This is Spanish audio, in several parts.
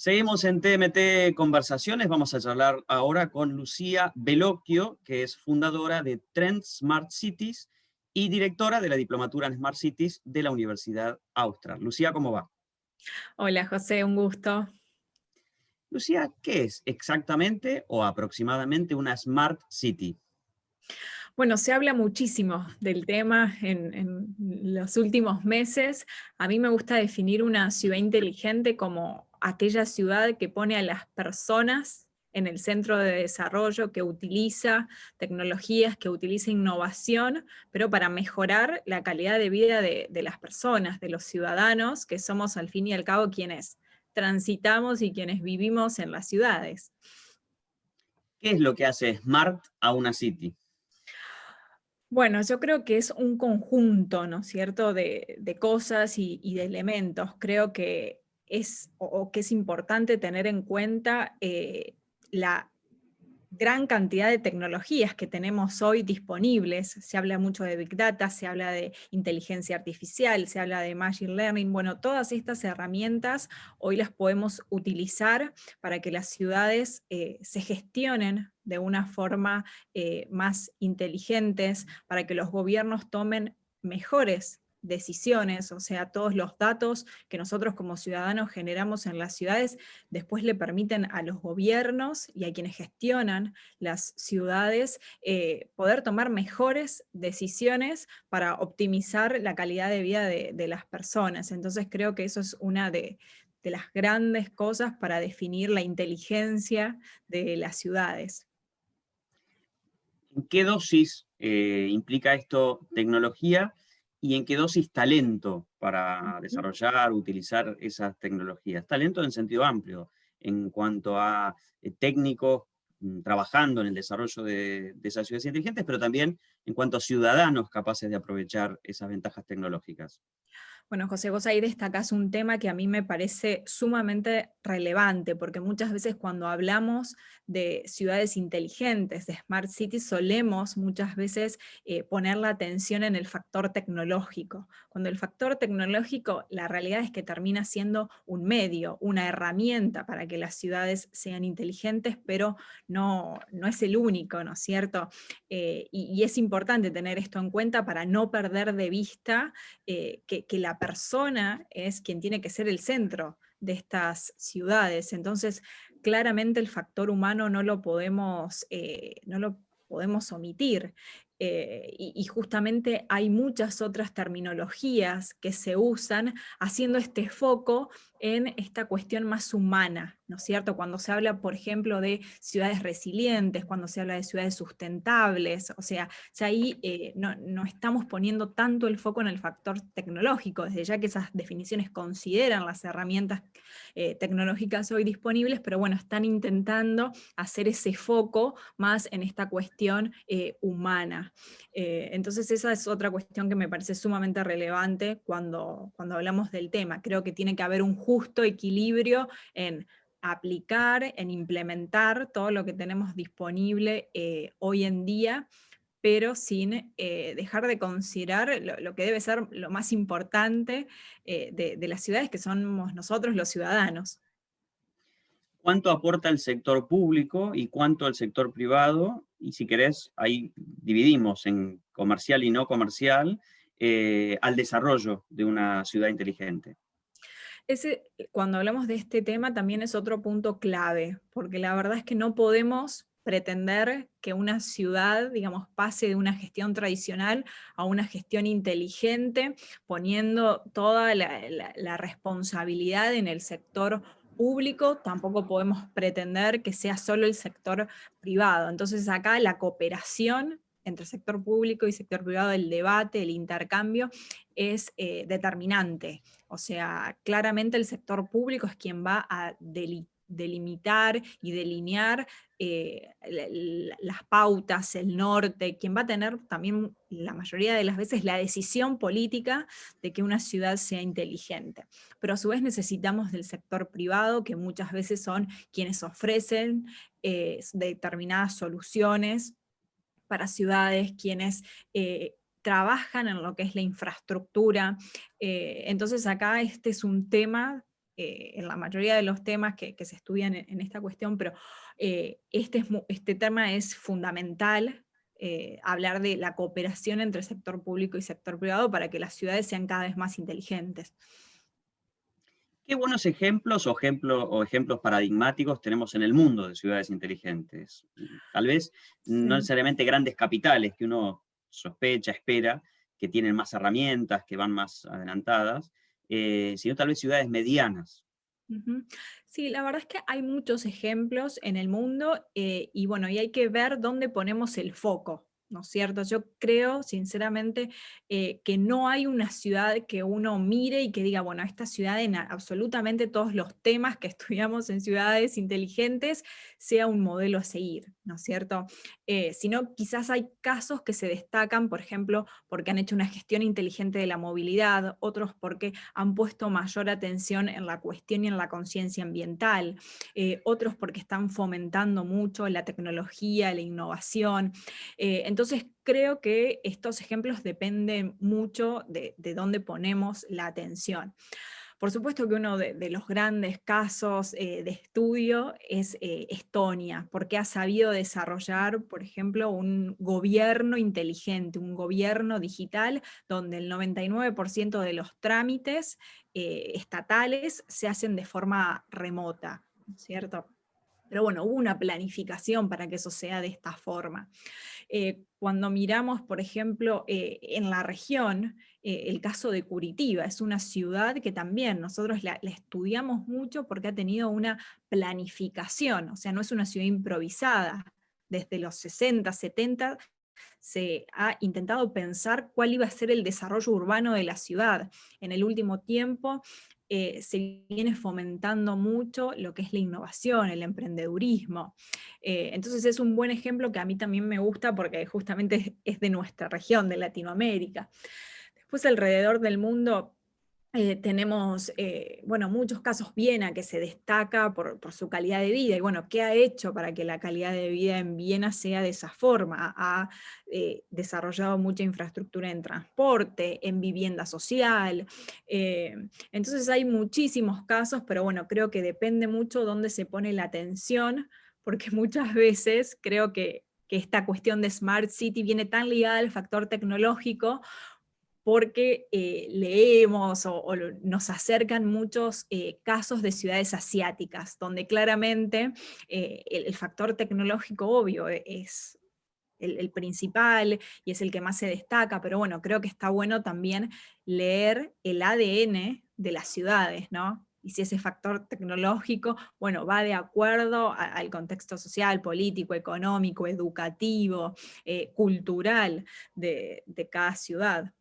Seguimos en TMT Conversaciones, vamos a charlar ahora con Lucía Bellocchio, que es fundadora de Trend Smart Cities y directora de la Diplomatura en Smart Cities de la Universidad Austral. Lucía, ¿cómo va? Hola José, un gusto. Lucía, ¿qué es exactamente o aproximadamente una Smart City? Bueno, se habla muchísimo del tema en los últimos meses. A mí me gusta definir una ciudad inteligente como aquella ciudad que pone a las personas en el centro de desarrollo, que utiliza tecnologías, que utiliza innovación, pero para mejorar la calidad de vida de las personas, de los ciudadanos, que somos al fin y al cabo quienes transitamos y quienes vivimos en las ciudades. ¿Qué es lo que hace Smart a una City? Bueno, yo creo que es un conjunto, ¿no es cierto?, de cosas y de elementos. Creo que o que es importante tener en cuenta la gran cantidad de tecnologías que tenemos hoy disponibles. Se habla mucho de Big Data, se habla de inteligencia artificial, se habla de Machine Learning. Bueno, todas estas herramientas hoy las podemos utilizar para que las ciudades se gestionen de una forma más inteligentes, para que los gobiernos tomen mejores decisiones, o sea, todos los datos que nosotros como ciudadanos generamos en las ciudades después le permiten a los gobiernos y a quienes gestionan las ciudades poder tomar mejores decisiones para optimizar la calidad de vida de las personas. Entonces creo que eso es una de las grandes cosas para definir la inteligencia de las ciudades. ¿En qué dosis implica esto tecnología y en qué dosis talento para desarrollar, utilizar esas tecnologías? Talento en sentido amplio, en cuanto a técnicos trabajando en el desarrollo de esas ciudades inteligentes, pero también en cuanto a ciudadanos capaces de aprovechar esas ventajas tecnológicas. Bueno, José, vos ahí destacás un tema que a mí me parece sumamente relevante, porque muchas veces cuando hablamos de ciudades inteligentes, de smart cities, solemos muchas veces poner la atención en el factor tecnológico. Cuando el factor tecnológico, la realidad es que termina siendo un medio, una herramienta para que las ciudades sean inteligentes, pero no es el único, ¿no es cierto? Y es importante tener esto en cuenta para no perder de vista que la persona es quien tiene que ser el centro de estas ciudades. Entonces, claramente el factor humano no lo podemos omitir. Y justamente hay muchas otras terminologías que se usan haciendo este foco en esta cuestión más humana, ¿no es cierto? Cuando se habla, por ejemplo, de ciudades resilientes, cuando se habla de ciudades sustentables, o sea, ya ahí no estamos poniendo tanto el foco en el factor tecnológico, desde ya que esas definiciones consideran las herramientas tecnológicas hoy disponibles, pero bueno, están intentando hacer ese foco más en esta cuestión humana. Entonces esa es otra cuestión que me parece sumamente relevante cuando hablamos del tema. Creo que tiene que haber un justo equilibrio en aplicar, en implementar todo lo que tenemos disponible hoy en día, pero sin dejar de considerar lo que debe ser lo más importante de las ciudades, que somos nosotros los ciudadanos. ¿Cuánto aporta el sector público y cuánto el sector privado? Y si querés, ahí dividimos en comercial y no comercial, al desarrollo de una ciudad inteligente. Cuando hablamos de este tema también es otro punto clave, porque la verdad es que no podemos pretender que una ciudad, digamos, pase de una gestión tradicional a una gestión inteligente, poniendo toda la responsabilidad en el sector público. Tampoco podemos pretender que sea solo el sector privado. Entonces acá la cooperación entre sector público y sector privado, el debate, el intercambio, es determinante. O sea, claramente el sector público es quien va a delimitar y delinear las pautas, el norte, quien va a tener también la mayoría de las veces la decisión política de que una ciudad sea inteligente. Pero a su vez necesitamos del sector privado, que muchas veces son quienes ofrecen determinadas soluciones para ciudades, quienes trabajan en lo que es la infraestructura. Entonces acá este es un tema en la mayoría de los temas que se estudian en esta cuestión, pero este tema es fundamental, hablar de la cooperación entre sector público y sector privado para que las ciudades sean cada vez más inteligentes. ¿Qué buenos ejemplos o ejemplos paradigmáticos tenemos en el mundo de ciudades inteligentes? Tal vez no Sí. necesariamente grandes capitales que uno sospecha, espera, que tienen más herramientas, que van más adelantadas, sino tal vez ciudades medianas. Ujú. Sí, la verdad es que hay muchos ejemplos en el mundo, y bueno, y hay que ver dónde ponemos el foco, ¿no es cierto? Yo creo, sinceramente, que no hay una ciudad que uno mire y que diga, bueno, esta ciudad en absolutamente todos los temas que estudiamos en ciudades inteligentes sea un modelo a seguir, ¿no es cierto? Sino quizás hay casos que se destacan, por ejemplo, porque han hecho una gestión inteligente de la movilidad, otros porque han puesto mayor atención en la cuestión y en la conciencia ambiental, otros porque están fomentando mucho la tecnología, la innovación. Entonces creo que estos ejemplos dependen mucho de dónde ponemos la atención. Por supuesto que uno de los grandes casos de estudio es Estonia, porque ha sabido desarrollar, por ejemplo, un gobierno inteligente, un gobierno digital, donde el 99% de los trámites estatales se hacen de forma remota, ¿cierto? Pero bueno, hubo una planificación para que eso sea de esta forma. Cuando miramos, por ejemplo, en la región, el caso de Curitiba, es una ciudad que también nosotros la estudiamos mucho porque ha tenido una planificación, o sea, no es una ciudad improvisada. Desde los 60, 70 se ha intentado pensar cuál iba a ser el desarrollo urbano de la ciudad. En el último tiempo se viene fomentando mucho lo que es la innovación, el emprendedurismo. Entonces es un buen ejemplo que a mí también me gusta porque justamente es de nuestra región, de Latinoamérica. Después alrededor del mundo tenemos, bueno, muchos casos. Viena, que se destaca por su calidad de vida, y bueno, ¿qué ha hecho para que la calidad de vida en Viena sea de esa forma? Ha desarrollado mucha infraestructura en transporte, en vivienda social, eh, entonces hay muchísimos casos, pero bueno, creo que depende mucho dónde se pone la atención, porque muchas veces creo que esta cuestión de Smart City viene tan ligada al factor tecnológico porque leemos nos acercan muchos casos de ciudades asiáticas, donde claramente el factor tecnológico obvio es el principal y es el que más se destaca, pero bueno, creo que está bueno también leer el ADN de las ciudades, ¿no? Y si ese factor tecnológico, bueno, va de acuerdo al contexto social, político, económico, educativo, cultural de cada ciudad.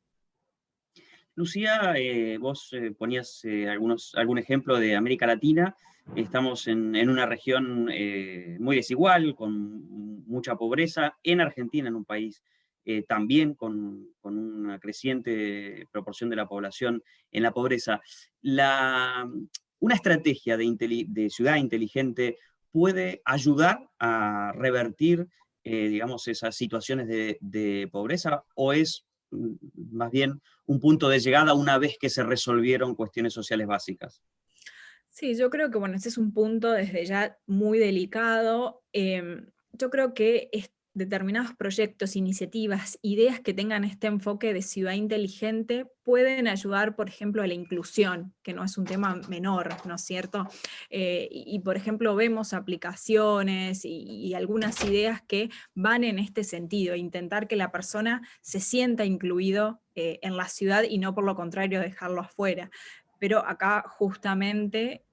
Lucía, vos ponías algún ejemplo de América Latina. Estamos en una región muy desigual, con mucha pobreza. En Argentina, en un país también con una creciente proporción de la población en la pobreza. Una estrategia de ciudad inteligente puede ayudar a revertir, digamos, esas situaciones de pobreza, o es más bien un punto de llegada una vez que se resolvieron cuestiones sociales básicas? Sí, yo creo que bueno, ese es un punto desde ya muy delicado. Yo creo que determinados proyectos, iniciativas, ideas que tengan este enfoque de ciudad inteligente pueden ayudar, por ejemplo, a la inclusión, que no es un tema menor, ¿no es cierto? Por ejemplo, vemos aplicaciones y algunas ideas que van en este sentido, intentar que la persona se sienta incluido en la ciudad y no por lo contrario dejarlo afuera. Pero acá justamente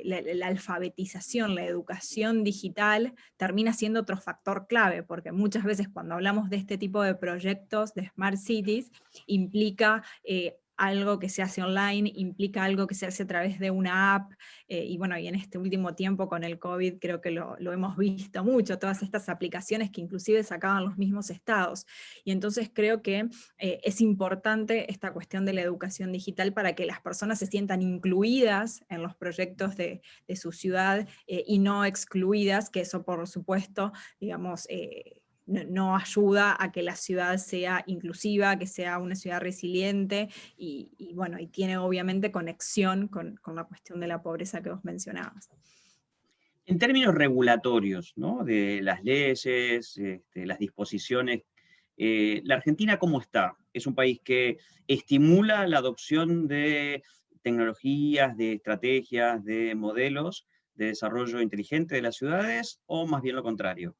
la alfabetización, la educación digital termina siendo otro factor clave, porque muchas veces cuando hablamos de este tipo de proyectos de Smart Cities, implica algo que se hace online, implica algo que se hace a través de una app, y bueno, y en este último tiempo con el COVID creo que lo hemos visto mucho, todas estas aplicaciones que inclusive sacaban los mismos estados. Y entonces creo que es importante esta cuestión de la educación digital para que las personas se sientan incluidas en los proyectos de su ciudad y no excluidas, que eso por supuesto, digamos, no ayuda a que la ciudad sea inclusiva, que sea una ciudad resiliente, bueno, y tiene obviamente conexión con la cuestión de la pobreza que vos mencionabas. En términos regulatorios, ¿no? De las leyes, las disposiciones, ¿la Argentina cómo está? ¿Es un país que estimula la adopción de tecnologías, de estrategias, de modelos de desarrollo inteligente de las ciudades, o más bien lo contrario?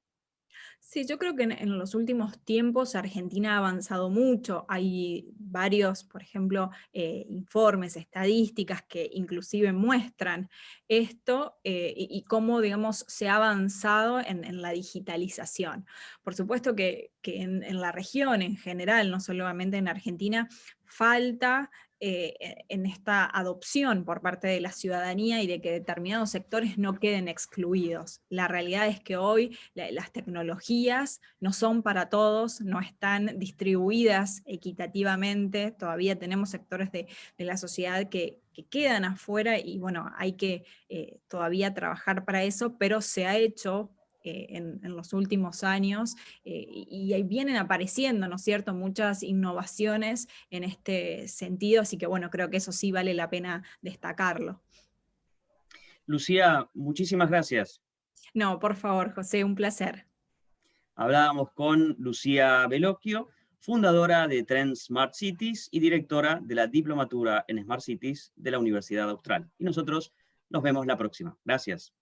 Sí, yo creo que en los últimos tiempos Argentina ha avanzado mucho. Hay varios, por ejemplo, informes, estadísticas que inclusive muestran esto, y cómo, digamos, se ha avanzado en la digitalización. Por supuesto que en la región en general, no solamente en Argentina, falta en esta adopción por parte de la ciudadanía y de que determinados sectores no queden excluidos. La realidad es que hoy las tecnologías no son para todos, no están distribuidas equitativamente, todavía tenemos sectores de la sociedad que quedan afuera y bueno, hay que todavía trabajar para eso, pero se ha hecho en los últimos años, y ahí vienen apareciendo, ¿no es cierto?, muchas innovaciones en este sentido, así que bueno, creo que eso sí vale la pena destacarlo. Lucía, muchísimas gracias. No, por favor, José, un placer. Hablábamos con Lucía Bellocchio, fundadora de Trend Smart Cities y directora de la Diplomatura en Smart Cities de la Universidad Austral. Y nosotros nos vemos la próxima. Gracias.